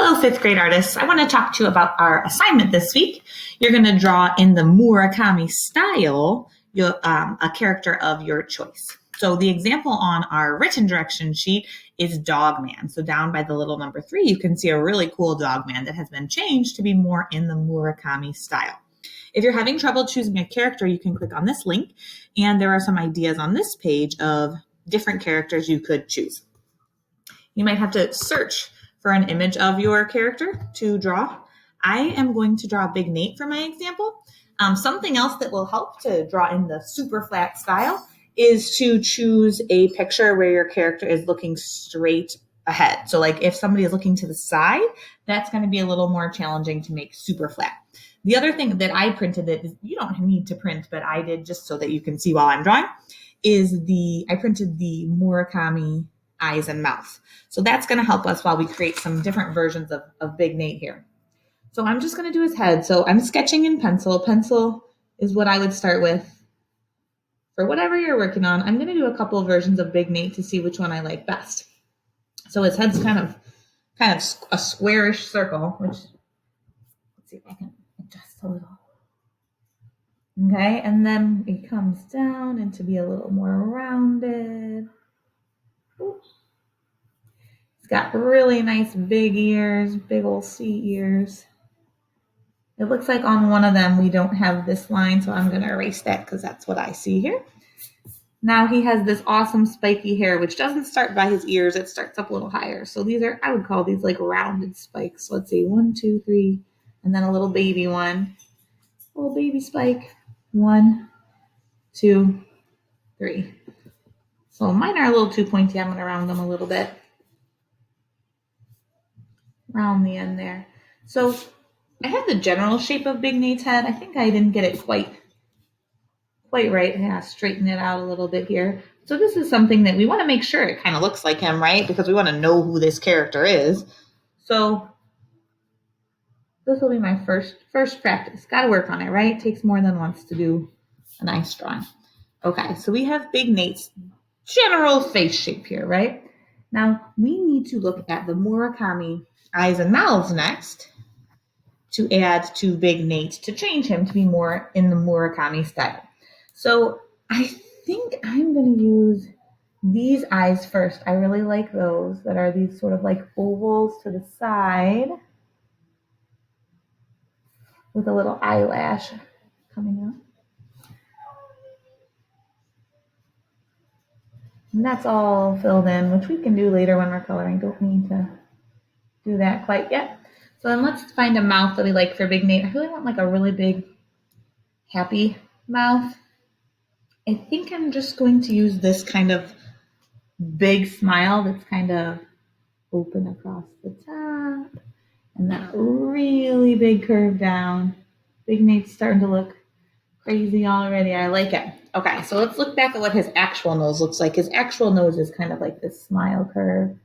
Hello, fifth grade artists. I want to talk to you about our assignment this week. You're going to draw in the Murakami style a character of your choice. So the example on our written direction sheet is Dogman. So down by the little number 3, you can see a really cool Dogman that has been changed to be more in the Murakami style. If you're having trouble choosing a character, you can click on this link, and there are some ideas on this page of different characters you could choose. You might have to search for an image of your character to draw. I am going to draw Big Nate for my example. Something else that will help to draw in the super flat style is to choose a picture where your character is looking straight ahead. So like if somebody is looking to the side, that's going to be a little more challenging to make super flat. The other thing that I printed that you don't need to print, but I did just so that you can see while I'm drawing, is I printed the Murakami eyes and mouth. So that's going to help us while we create some different versions of Big Nate here. So I'm just going to do his head. So I'm sketching in pencil. Pencil is what I would start with for whatever you're working on. I'm going to do a couple of versions of Big Nate to see which one I like best. So his head's kind of a squarish circle, which, let's see if I can adjust a little. Okay, and then it comes down and to be a little more rounded. Oops. It's got really nice big ears, big old C ears. It looks like on one of them we don't have this line, so I'm going to erase that because that's what I see here. Now he has this awesome spiky hair, which doesn't start by his ears. It starts up a little higher. So these are, I would call these like rounded spikes. So let's see, 1, 2, 3, and then a little baby one. A little baby spike. 1, 2, 3. So mine are a little too pointy. I'm going to round them a little bit. Round the end there. So I have the general shape of Big Nate's head. I think I didn't get it quite right. Yeah, straighten it out a little bit here. So this is something that we want to make sure it kind of looks like him, right? Because we want to know who this character is. So this will be my first practice. Got to work on it, right? It takes more than once to do a nice drawing. Okay, so we have Big Nate's general face shape here, right? Now we need to look at the Murakami eyes and mouths next to add to Big Nate to change him to be more in the Murakami style. So I think I'm going to use these eyes first. I really like those that are these sort of like ovals to the side with a little eyelash coming out. And that's all filled in, which we can do later when we're coloring. Don't need to do that quite yet. So then let's find a mouth that we like for Big Nate. I really want like a really big, happy mouth. I think I'm just going to use this kind of big smile that's kind of open across the top. And that really big curve down. Big Nate's starting to look crazy already. I like it. Okay, so let's look back at what his actual nose looks like. His actual nose is kind of like this smile curve.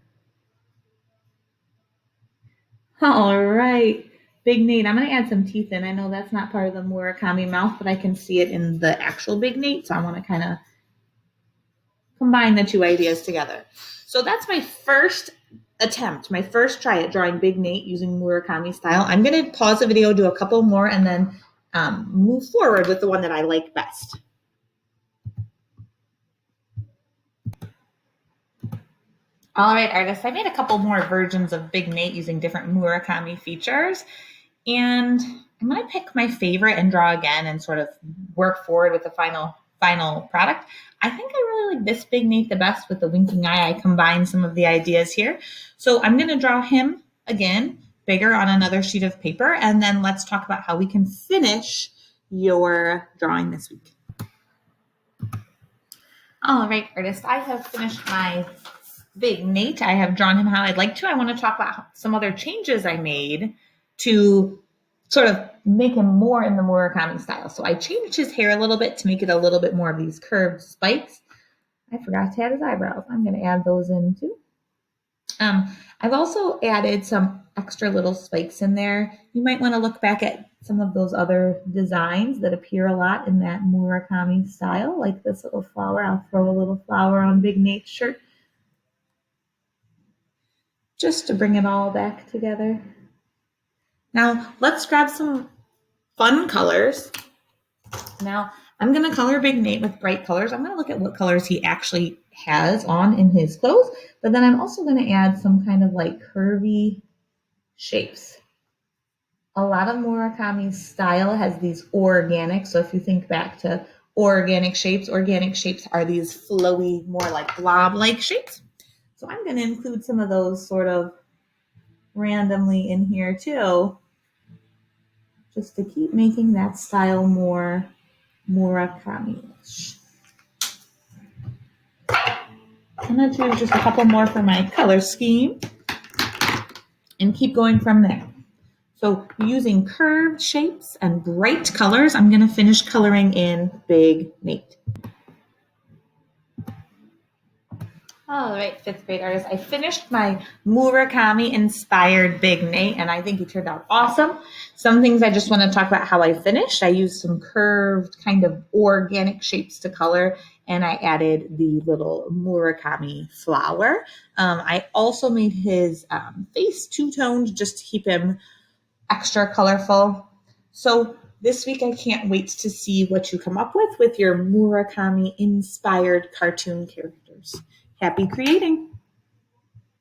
All right, Big Nate. I'm going to add some teeth in. I know that's not part of the Murakami mouth, but I can see it in the actual Big Nate, so I want to kind of combine the two ideas together. So that's my first attempt, my first try at drawing Big Nate using Murakami style. I'm going to pause the video, do a couple more, and then move forward with the one that I like best. All right, artists, I made a couple more versions of Big Nate using different Murakami features, and I'm going to pick my favorite and draw again and sort of work forward with the final product. I think I really like this Big Nate the best with the winking eye. I combined some of the ideas here. So I'm going to draw him again, bigger on another sheet of paper, and then let's talk about how we can finish your drawing this week. All right, artists, I have finished my Big Nate. I have drawn him how I'd like to. I want to talk about some other changes I made to sort of make him more in the Murakami style. So I changed his hair a little bit to make it a little bit more of these curved spikes. I forgot to add his eyebrows. I'm going to add those in too. I've also added some extra little spikes in there. You might want to look back at some of those other designs that appear a lot in that Murakami style, like this little flower. I'll throw a little flower on Big Nate's shirt. just to bring it all back together. Now let's grab some fun colors. Now I'm going to color Big Nate with bright colors. I'm going to look at what colors he actually has on in his clothes, but then I'm also going to add some kind of like curvy shapes. A lot of Murakami's style has these organic. So if you think back to organic shapes are these flowy, more like blob-like shapes. So I'm going to include some of those sort of randomly in here too, just to keep making that style more Murakami-ish. I'm going to choose just a couple more for my color scheme and keep going from there. So using curved shapes and bright colors, I'm going to finish coloring in Big Nate. All right, fifth grade artists, I finished my Murakami-inspired Big Nate, and I think he turned out awesome. Some things I just want to talk about how I finished. I used some curved kind of organic shapes to color, and I added the little Murakami flower. I also made his face two-toned just to keep him extra colorful. So this week, I can't wait to see what you come up with your Murakami-inspired cartoon characters. Happy creating!